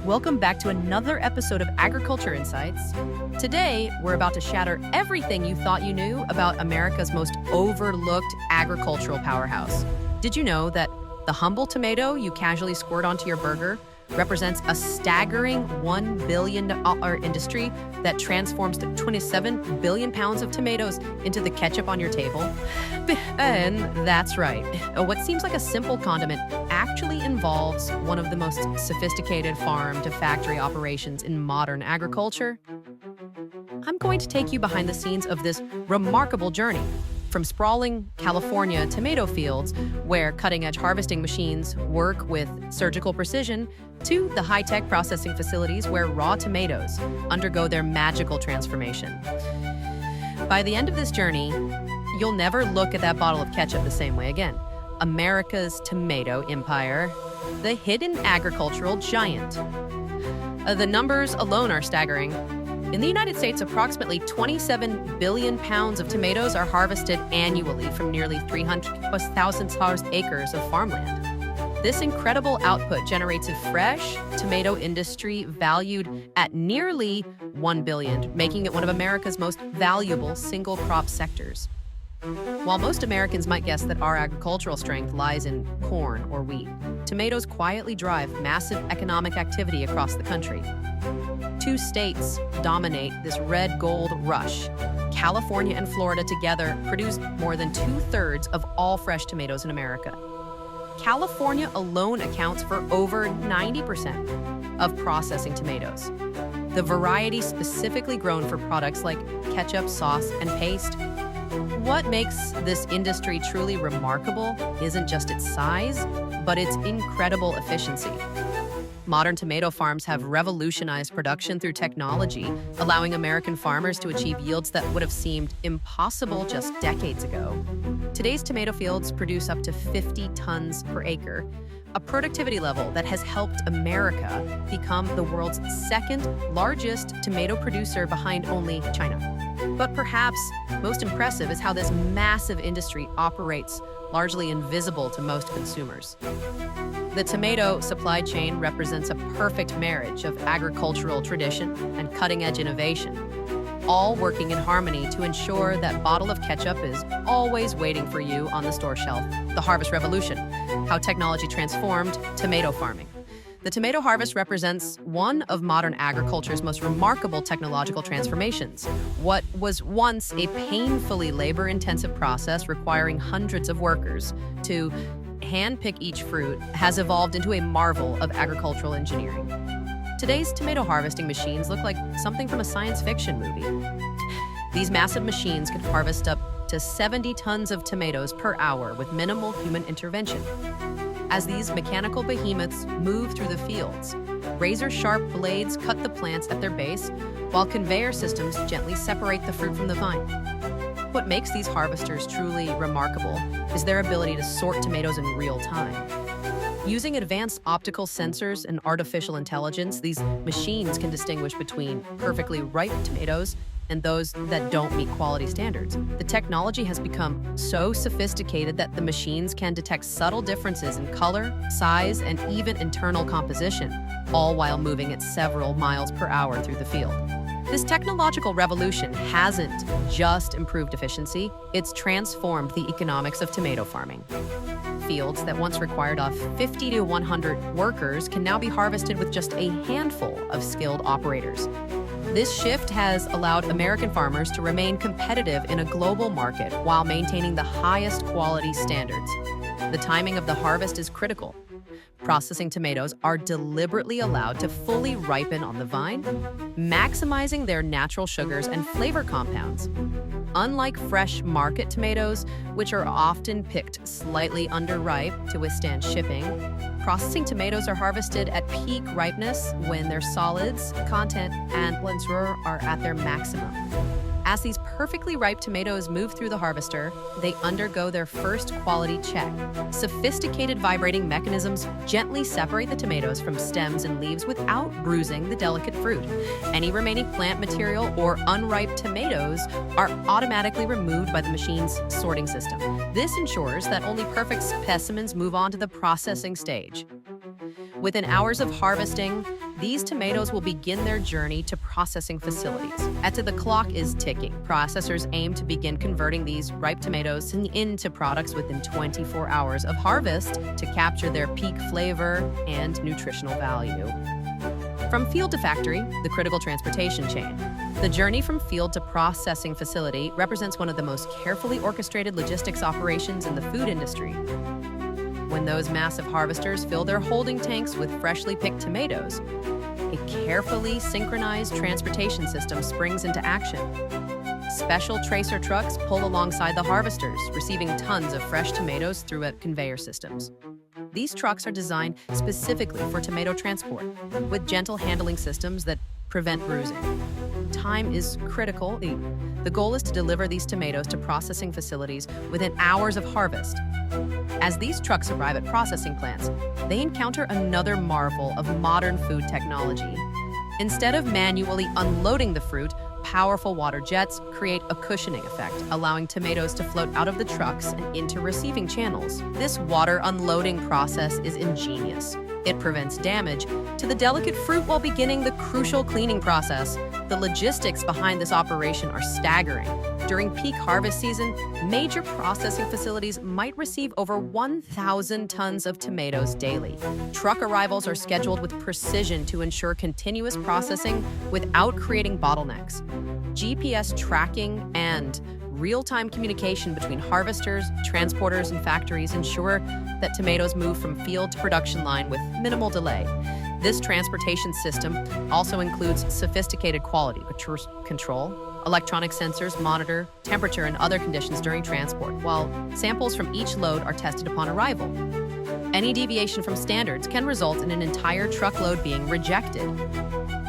Welcome back to another episode of Agriculture Insights. Today, we're about to shatter everything you thought you knew about America's most overlooked agricultural powerhouse. Did you know that the humble tomato you casually squirt onto your burger represents a staggering $1 billion industry that transforms 27 billion pounds of tomatoes into the ketchup on your table? And that's right. What seems like a simple condiment actually involves one of the most sophisticated farm-to-factory operations in modern agriculture. I'm going to take you behind the scenes of this remarkable journey. From sprawling California tomato fields, where cutting-edge harvesting machines work with surgical precision, to the high-tech processing facilities where raw tomatoes undergo their magical transformation. By the end of this journey, you'll never look at that bottle of ketchup the same way again. America's tomato empire, the hidden agricultural giant. The numbers alone are staggering. In the United States, approximately 27 billion pounds of tomatoes are harvested annually from nearly 300,000 acres of farmland. This incredible output generates a fresh tomato industry valued at nearly $1 billion, making it one of America's most valuable single crop sectors. While most Americans might guess that our agricultural strength lies in corn or wheat, tomatoes quietly drive massive economic activity across the country. Two states dominate this red gold rush. California and Florida together produce more than 2/3 of all fresh tomatoes in America. California alone accounts for over 90% of processing tomatoes. The variety specifically grown for products like ketchup, sauce, and paste. What makes this industry truly remarkable isn't just its size, but its incredible efficiency. Modern tomato farms have revolutionized production through technology, allowing American farmers to achieve yields that would have seemed impossible just decades ago. Today's tomato fields produce up to 50 tons per acre, a productivity level that has helped America become the world's second largest tomato producer behind only China. But perhaps most impressive is how this massive industry operates largely invisible to most consumers. The tomato supply chain represents a perfect marriage of agricultural tradition and cutting-edge innovation, all working in harmony to ensure that bottle of ketchup is always waiting for you on the store shelf. The Harvest Revolution, how technology transformed tomato farming. The tomato harvest represents one of modern agriculture's most remarkable technological transformations. What was once a painfully labor-intensive process requiring hundreds of workers to hand-pick each fruit has evolved into a marvel of agricultural engineering. Today's tomato harvesting machines look like something from a science fiction movie. These massive machines can harvest up to 70 tons of tomatoes per hour with minimal human intervention. As these mechanical behemoths move through the fields, razor-sharp blades cut the plants at their base, while conveyor systems gently separate the fruit from the vine. What makes these harvesters truly remarkable is their ability to sort tomatoes in real time. Using advanced optical sensors and artificial intelligence, these machines can distinguish between perfectly ripe tomatoes and those that don't meet quality standards. The technology has become so sophisticated that the machines can detect subtle differences in color, size, and even internal composition, all while moving at several miles per hour through the field. This technological revolution hasn't just improved efficiency, it's transformed the economics of tomato farming. Fields that once required 50 to 100 workers can now be harvested with just a handful of skilled operators. This shift has allowed American farmers to remain competitive in a global market while maintaining the highest quality standards. The timing of the harvest is critical. Processing tomatoes are deliberately allowed to fully ripen on the vine, maximizing their natural sugars and flavor compounds. Unlike fresh market tomatoes, which are often picked slightly underripe to withstand shipping, processing tomatoes are harvested at peak ripeness when their solids, content, and blancheur are at their maximum. As these perfectly ripe tomatoes move through the harvester, they undergo their first quality check. Sophisticated vibrating mechanisms gently separate the tomatoes from stems and leaves without bruising the delicate fruit. Any remaining plant material or unripe tomatoes are automatically removed by the machine's sorting system. This ensures that only perfect specimens move on to the processing stage. Within hours of harvesting, these tomatoes will begin their journey to processing facilities. As the clock is ticking, processors aim to begin converting these ripe tomatoes into products within 24 hours of harvest to capture their peak flavor and nutritional value. From field to factory, the critical transportation chain. The journey from field to processing facility represents one of the most carefully orchestrated logistics operations in the food industry. When those massive harvesters fill their holding tanks with freshly picked tomatoes, a carefully synchronized transportation system springs into action. Special tracer trucks pull alongside the harvesters, receiving tons of fresh tomatoes through conveyor systems. These trucks are designed specifically for tomato transport, with gentle handling systems that prevent bruising. Time is critical. The goal is to deliver these tomatoes to processing facilities within hours of harvest. As these trucks arrive at processing plants, they encounter another marvel of modern food technology. Instead of manually unloading the fruit, powerful water jets create a cushioning effect, allowing tomatoes to float out of the trucks and into receiving channels. This water unloading process is ingenious. It prevents damage to the delicate fruit while beginning the crucial cleaning process. The logistics behind this operation are staggering. During peak harvest season, major processing facilities might receive over 1,000 tons of tomatoes daily. Truck arrivals are scheduled with precision to ensure continuous processing without creating bottlenecks. GPS tracking and real-time communication between harvesters, transporters, and factories ensure that tomatoes move from field to production line with minimal delay. This transportation system also includes sophisticated quality control. Electronic sensors monitor temperature and other conditions during transport, while samples from each load are tested upon arrival. Any deviation from standards can result in an entire truckload being rejected.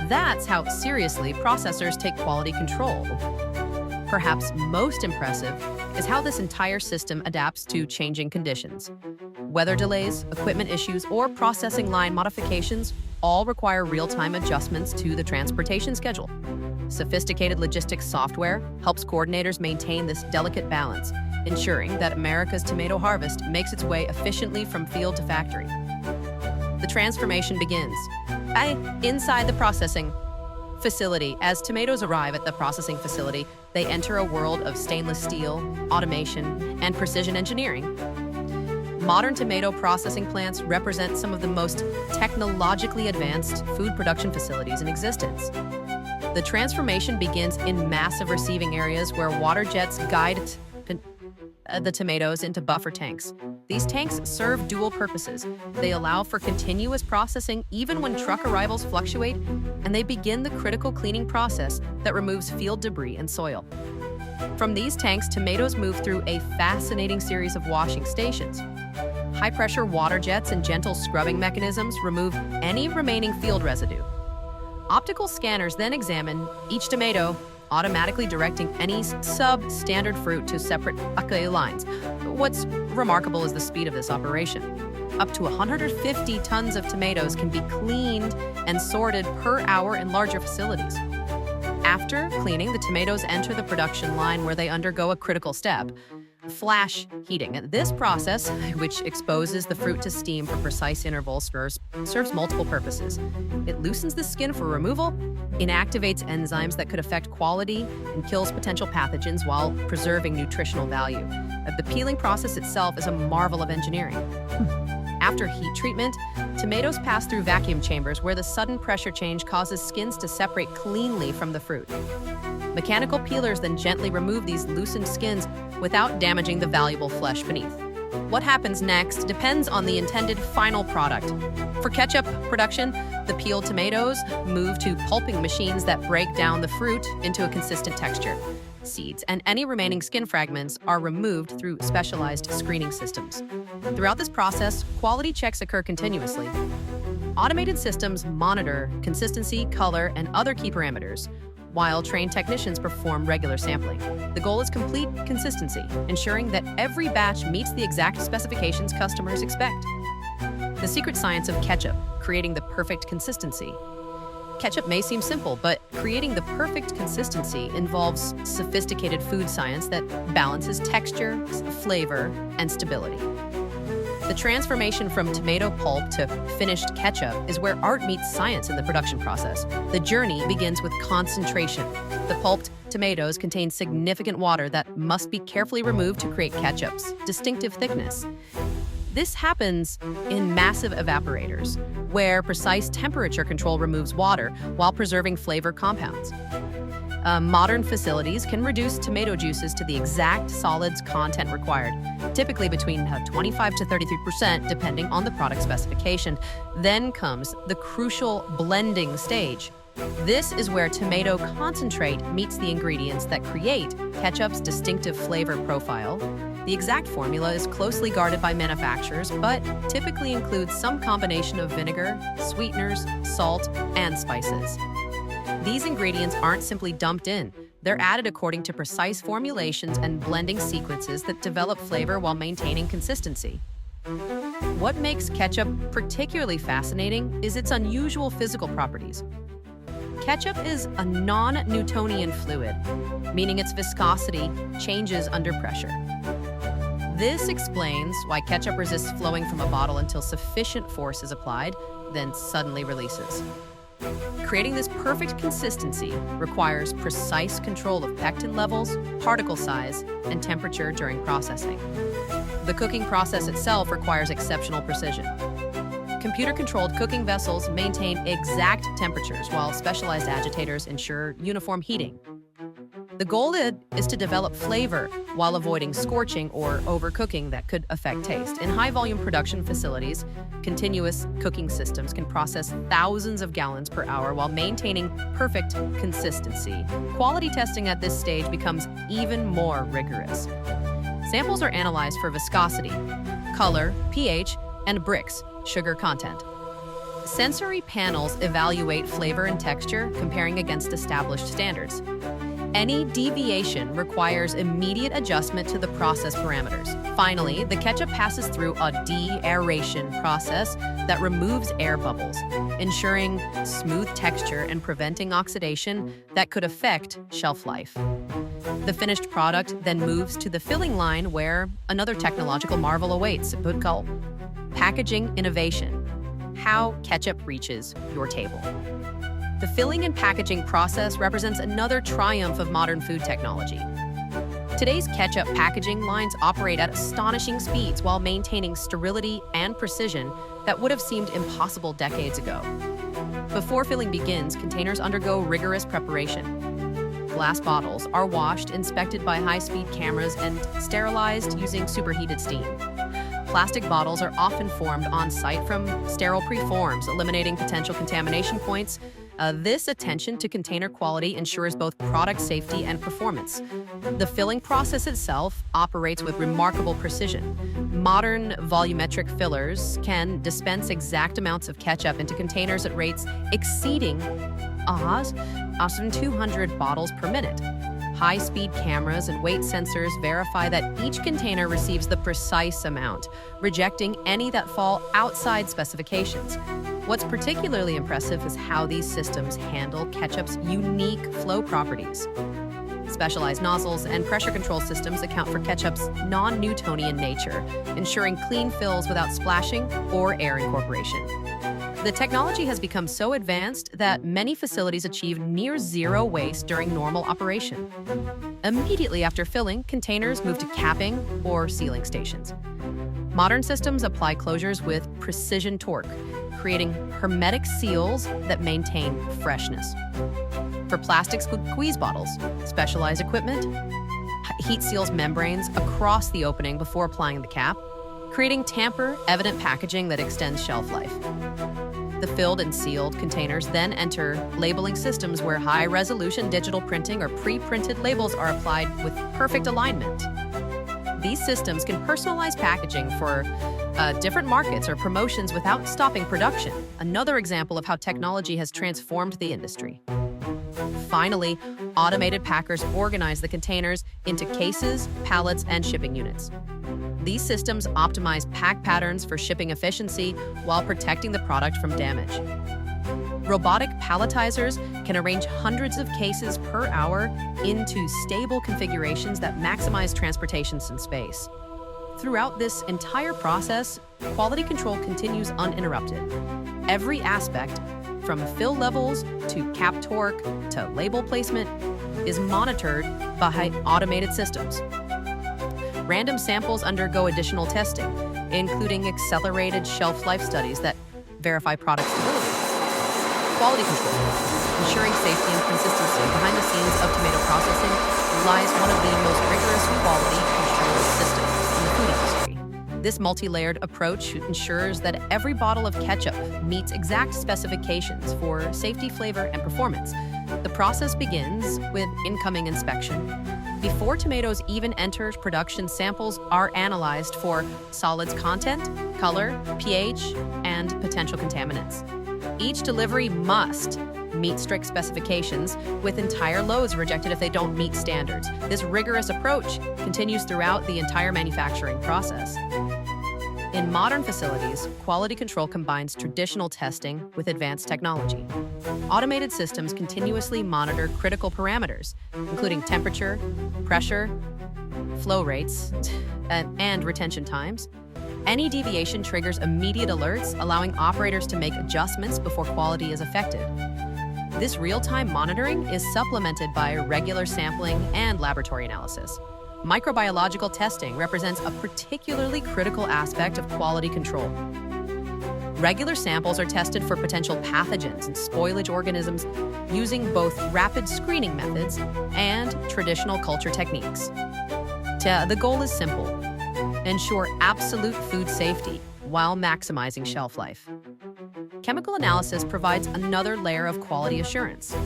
That's how seriously processors take quality control. Perhaps most impressive is how this entire system adapts to changing conditions. Weather delays, equipment issues, or processing line modifications all require real-time adjustments to the transportation schedule. Sophisticated logistics software helps coordinators maintain this delicate balance, ensuring that America's tomato harvest makes its way efficiently from field to factory. The transformation begins inside the processing facility. As tomatoes arrive at the processing facility, they enter a world of stainless steel, automation, and precision engineering. Modern tomato processing plants represent some of the most technologically advanced food production facilities in existence. The transformation begins in massive receiving areas where water jets guide the tomatoes into buffer tanks. These tanks serve dual purposes. They allow for continuous processing even when truck arrivals fluctuate, and they begin the critical cleaning process that removes field debris and soil. From these tanks, tomatoes move through a fascinating series of washing stations. High-pressure water jets and gentle scrubbing mechanisms remove any remaining field residue. Optical scanners then examine each tomato, automatically directing any substandard fruit to separate lines. What's remarkable is the speed of this operation. Up to 150 tons of tomatoes can be cleaned and sorted per hour in larger facilities. After cleaning, the tomatoes enter the production line where they undergo a critical step, flash heating. This process, which exposes the fruit to steam for precise intervals, serves multiple purposes. It loosens the skin for removal, inactivates enzymes that could affect quality, and kills potential pathogens while preserving nutritional value. The peeling process itself is a marvel of engineering. After heat treatment, tomatoes pass through vacuum chambers where the sudden pressure change causes skins to separate cleanly from the fruit. Mechanical peelers then gently remove these loosened skins without damaging the valuable flesh beneath. What happens next depends on the intended final product. For ketchup production, the peeled tomatoes move to pulping machines that break down the fruit into a consistent texture. Seeds and any remaining skin fragments are removed through specialized screening systems. Throughout this process, quality checks occur continuously. Automated systems monitor consistency, color, and other key parameters, while trained technicians perform regular sampling. The goal is complete consistency, ensuring that every batch meets the exact specifications customers expect. The secret science of ketchup, creating the perfect consistency. Ketchup may seem simple, but creating the perfect consistency involves sophisticated food science that balances texture, flavor, and stability. The transformation from tomato pulp to finished ketchup is where art meets science in the production process. The journey begins with concentration. The pulped tomatoes contain significant water that must be carefully removed to create ketchup's distinctive thickness. This happens in massive evaporators, where precise temperature control removes water while preserving flavor compounds. Modern facilities can reduce tomato juices to the exact solids content required, typically between 25 to 33%, depending on the product specification. Then comes the crucial blending stage. This is where tomato concentrate meets the ingredients that create ketchup's distinctive flavor profile. The exact formula is closely guarded by manufacturers, but typically includes some combination of vinegar, sweeteners, salt, and spices. These ingredients aren't simply dumped in. They're added according to precise formulations and blending sequences that develop flavor while maintaining consistency. What makes ketchup particularly fascinating is its unusual physical properties. Ketchup is a non-Newtonian fluid, meaning its viscosity changes under pressure. This explains why ketchup resists flowing from a bottle until sufficient force is applied, then suddenly releases. Creating this perfect consistency requires precise control of pectin levels, particle size, and temperature during processing. The cooking process itself requires exceptional precision. Computer-controlled cooking vessels maintain exact temperatures, while specialized agitators ensure uniform heating. The goal is to develop flavor while avoiding scorching or overcooking that could affect taste. In high-volume production facilities, continuous cooking systems can process thousands of gallons per hour while maintaining perfect consistency. Quality testing at this stage becomes even more rigorous. Samples are analyzed for viscosity, color, pH, and Brix, sugar content. Sensory panels evaluate flavor and texture, comparing against established standards. Any deviation requires immediate adjustment to the process parameters. Finally, the ketchup passes through a de-aeration process that removes air bubbles, ensuring smooth texture and preventing oxidation that could affect shelf life. The finished product then moves to the filling line, where another technological marvel awaits. Packaging innovation. How ketchup reaches your table. The filling and packaging process represents another triumph of modern food technology. Today's ketchup packaging lines operate at astonishing speeds while maintaining sterility and precision that would have seemed impossible decades ago. Before filling begins, containers undergo rigorous preparation. Glass bottles are washed, inspected by high-speed cameras, and sterilized using superheated steam. Plastic bottles are often formed on-site from sterile preforms, eliminating potential contamination points. This attention to container quality ensures both product safety and performance. The filling process itself operates with remarkable precision. Modern volumetric fillers can dispense exact amounts of ketchup into containers at rates exceeding 200 bottles per minute. High-speed cameras and weight sensors verify that each container receives the precise amount, rejecting any that fall outside specifications. What's particularly impressive is how these systems handle ketchup's unique flow properties. Specialized nozzles and pressure control systems account for ketchup's non-Newtonian nature, ensuring clean fills without splashing or air incorporation. The technology has become so advanced that many facilities achieve near zero waste during normal operation. Immediately after filling, containers move to capping or sealing stations. Modern systems apply closures with precision torque, creating hermetic seals that maintain freshness. For plastic squeeze bottles, specialized equipment heat seals membranes across the opening before applying the cap, creating tamper-evident packaging that extends shelf life. The filled and sealed containers then enter labeling systems where high-resolution digital printing or pre-printed labels are applied with perfect alignment. These systems can personalize packaging for different markets or promotions without stopping production, another example of how technology has transformed the industry. Finally, automated packers organize the containers into cases, pallets, and shipping units. These systems optimize pack patterns for shipping efficiency while protecting the product from damage. Robotic palletizers can arrange hundreds of cases per hour into stable configurations that maximize transportation and space. Throughout this entire process, quality control continues uninterrupted. Every aspect, from fill levels to cap torque to label placement, is monitored by automated systems. Random samples undergo additional testing, including accelerated shelf life studies that verify product stability. Quality control, ensuring safety and consistency behind the scenes of tomato processing, lies one of the most rigorous quality control systems in the food industry. This multi-layered approach ensures that every bottle of ketchup meets exact specifications for safety, flavor, and performance. The process begins with incoming inspection. Before tomatoes even enter production, samples are analyzed for solids content, color, pH, and potential contaminants. Each delivery must meet strict specifications, with entire loads rejected if they don't meet standards. This rigorous approach continues throughout the entire manufacturing process. In modern facilities, quality control combines traditional testing with advanced technology. Automated systems continuously monitor critical parameters, including temperature, pressure, flow rates, and retention times. Any deviation triggers immediate alerts, allowing operators to make adjustments before quality is affected. This real-time monitoring is supplemented by regular sampling and laboratory analysis. Microbiological testing represents a particularly critical aspect of quality control. Regular samples are tested for potential pathogens and spoilage organisms using both rapid screening methods and traditional culture techniques. The goal is simple: ensure absolute food safety while maximizing shelf life. Chemical analysis provides another layer of quality assurance.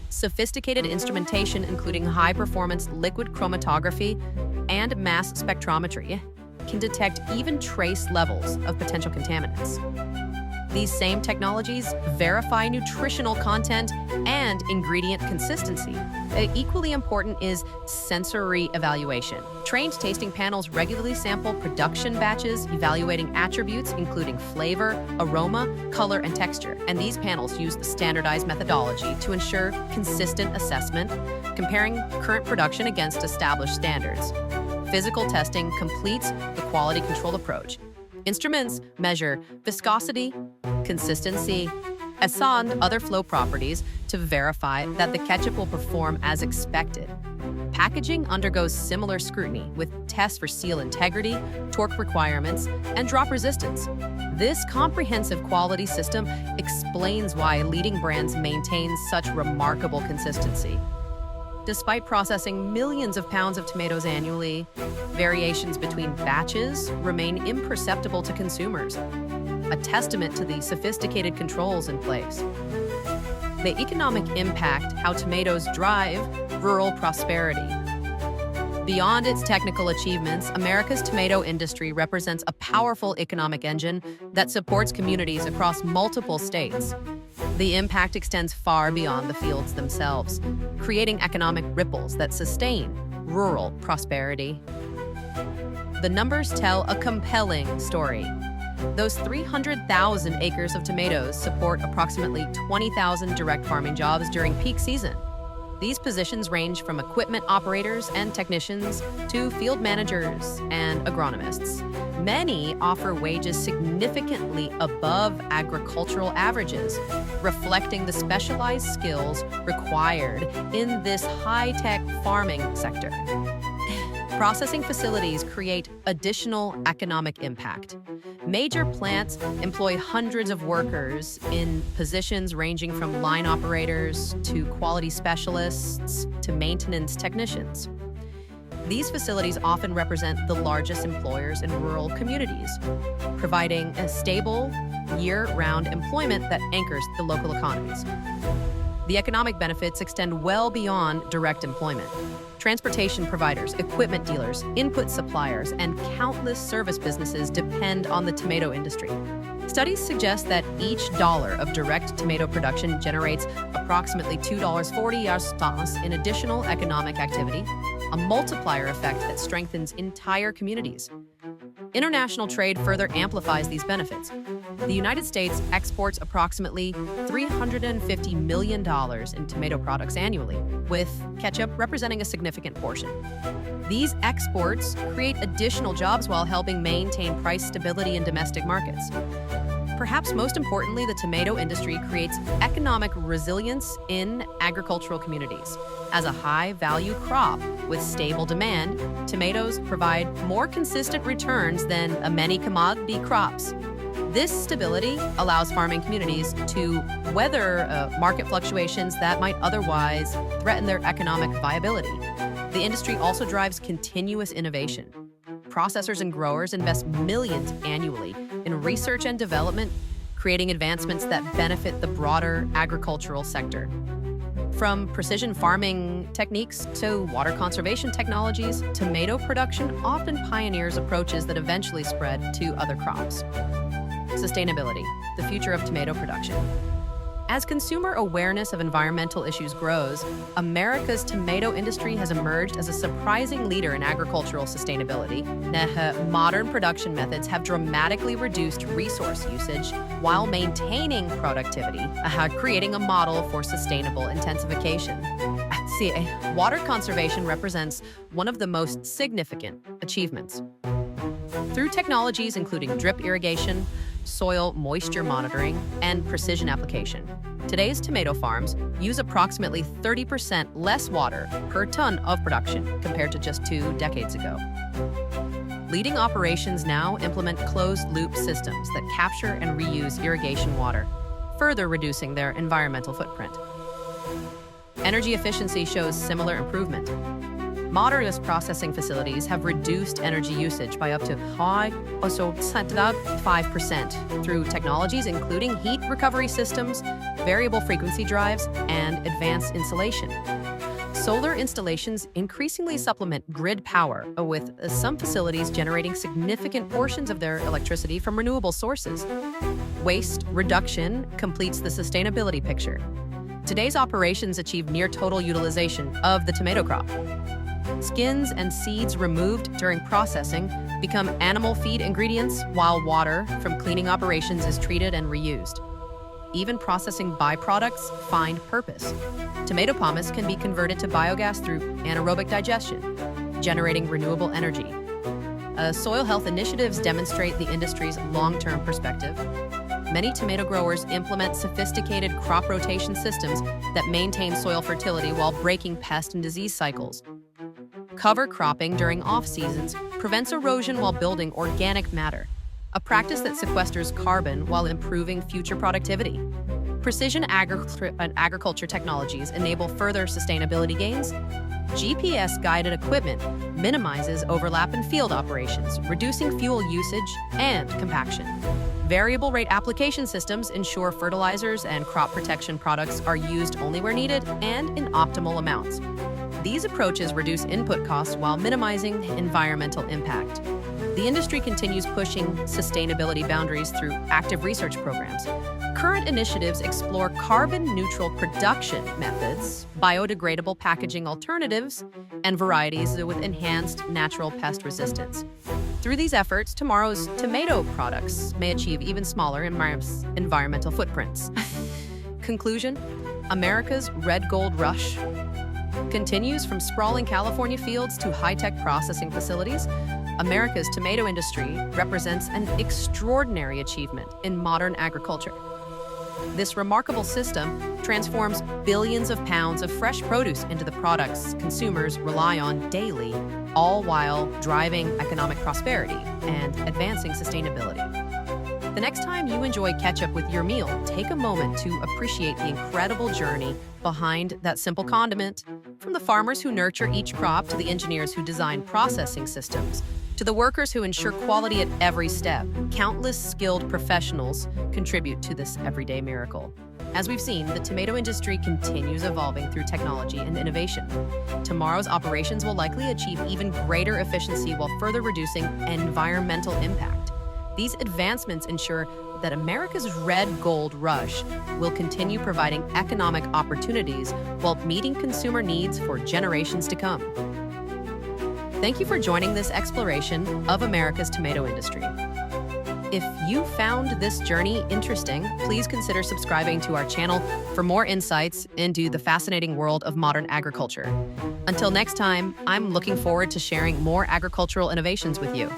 Sophisticated instrumentation, including high-performance liquid chromatography and mass spectrometry, can detect even trace levels of potential contaminants. These same technologies verify nutritional content and ingredient consistency. Equally important is sensory evaluation. Trained tasting panels regularly sample production batches, evaluating attributes including flavor, aroma, color, and texture. And these panels use the standardized methodology to ensure consistent assessment, comparing current production against established standards. Physical testing completes the quality control approach. Instruments measure viscosity, consistency, and other flow properties to verify that the ketchup will perform as expected. Packaging undergoes similar scrutiny with tests for seal integrity, torque requirements, and drop resistance. This comprehensive quality system explains why leading brands maintain such remarkable consistency. Despite processing millions of pounds of tomatoes annually, variations between batches remain imperceptible to consumers, a testament to the sophisticated controls in place. The economic impact how tomatoes drive rural prosperity. Beyond its technical achievements, America's tomato industry represents a powerful economic engine that supports communities across multiple states. The impact extends far beyond the fields themselves, creating economic ripples that sustain rural prosperity. The numbers tell a compelling story. Those 300,000 acres of tomatoes support approximately 20,000 direct farming jobs during peak season. These positions range from equipment operators and technicians to field managers and agronomists. Many offer wages significantly above agricultural averages, reflecting the specialized skills required in this high-tech farming sector. Processing facilities create additional economic impact. Major plants employ hundreds of workers in positions ranging from line operators to quality specialists to maintenance technicians. These facilities often represent the largest employers in rural communities, providing a stable, year-round employment that anchors the local economies. The economic benefits extend well beyond direct employment. Transportation providers, equipment dealers, input suppliers, and countless service businesses depend on the tomato industry. Studies suggest that each dollar of direct tomato production generates approximately $2.40 in additional economic activity, a multiplier effect that strengthens entire communities. International trade further amplifies these benefits. The United States exports approximately $350 million in tomato products annually, with ketchup representing a significant portion. These exports create additional jobs while helping maintain price stability in domestic markets. Perhaps most importantly, the tomato industry creates economic resilience in agricultural communities. As a high-value crop with stable demand, tomatoes provide more consistent returns than many commodity crops. This stability allows farming communities to weather market fluctuations that might otherwise threaten their economic viability. The industry also drives continuous innovation. Processors and growers invest millions annually in research and development, creating advancements that benefit the broader agricultural sector. From precision farming techniques to water conservation technologies, tomato production often pioneers approaches that eventually spread to other crops. Sustainability, the future of tomato production. As consumer awareness of environmental issues grows, America's tomato industry has emerged as a surprising leader in agricultural sustainability. Modern production methods have dramatically reduced resource usage while maintaining productivity, creating a model for sustainable intensification. Water conservation represents one of the most significant achievements. Through technologies including drip irrigation, soil moisture monitoring, and precision application, today's tomato farms use approximately 30% less water per ton of production compared to just 2 decades ago. Leading operations now implement closed-loop systems that capture and reuse irrigation water, further reducing their environmental footprint. Energy efficiency shows similar improvement. Modern processing facilities have reduced energy usage by up to 5% through technologies including heat recovery systems, variable frequency drives, and advanced insulation. Solar installations increasingly supplement grid power, with some facilities generating significant portions of their electricity from renewable sources. Waste reduction completes the sustainability picture. Today's operations achieve near total utilization of the tomato crop. Skins and seeds removed during processing become animal feed ingredients, while water from cleaning operations is treated and reused. Even processing byproducts find purpose. Tomato pomace can be converted to biogas through anaerobic digestion, generating renewable energy. Soil health initiatives demonstrate the industry's long-term perspective. Many tomato growers implement sophisticated crop rotation systems that maintain soil fertility while breaking pest and disease cycles. Cover cropping during off-seasons prevents erosion while building organic matter, a practice that sequesters carbon while improving future productivity. Precision agriculture technologies enable further sustainability gains. GPS-guided equipment minimizes overlap in field operations, reducing fuel usage and compaction. Variable rate application systems ensure fertilizers and crop protection products are used only where needed and in optimal amounts. These approaches reduce input costs while minimizing environmental impact. The industry continues pushing sustainability boundaries through active research programs. Current initiatives explore carbon-neutral production methods, biodegradable packaging alternatives, and varieties with enhanced natural pest resistance. Through these efforts, tomorrow's tomato products may achieve even smaller environmental footprints. Conclusion: America's red gold rush continues from sprawling California fields to high-tech processing facilities. America's tomato industry represents an extraordinary achievement in modern agriculture. This remarkable system transforms billions of pounds of fresh produce into the products consumers rely on daily, all while driving economic prosperity and advancing sustainability. The next time you enjoy ketchup with your meal, take a moment to appreciate the incredible journey behind that simple condiment. From the farmers who nurture each crop to the engineers who design processing systems, to the workers who ensure quality at every step, countless skilled professionals contribute to this everyday miracle. As we've seen, the tomato industry continues evolving through technology and innovation. Tomorrow's operations will likely achieve even greater efficiency while further reducing environmental impact. These advancements ensure that America's red gold rush will continue providing economic opportunities while meeting consumer needs for generations to come. Thank you for joining this exploration of America's tomato industry. If you found this journey interesting, please consider subscribing to our channel for more insights into the fascinating world of modern agriculture. Until next time, I'm looking forward to sharing more agricultural innovations with you.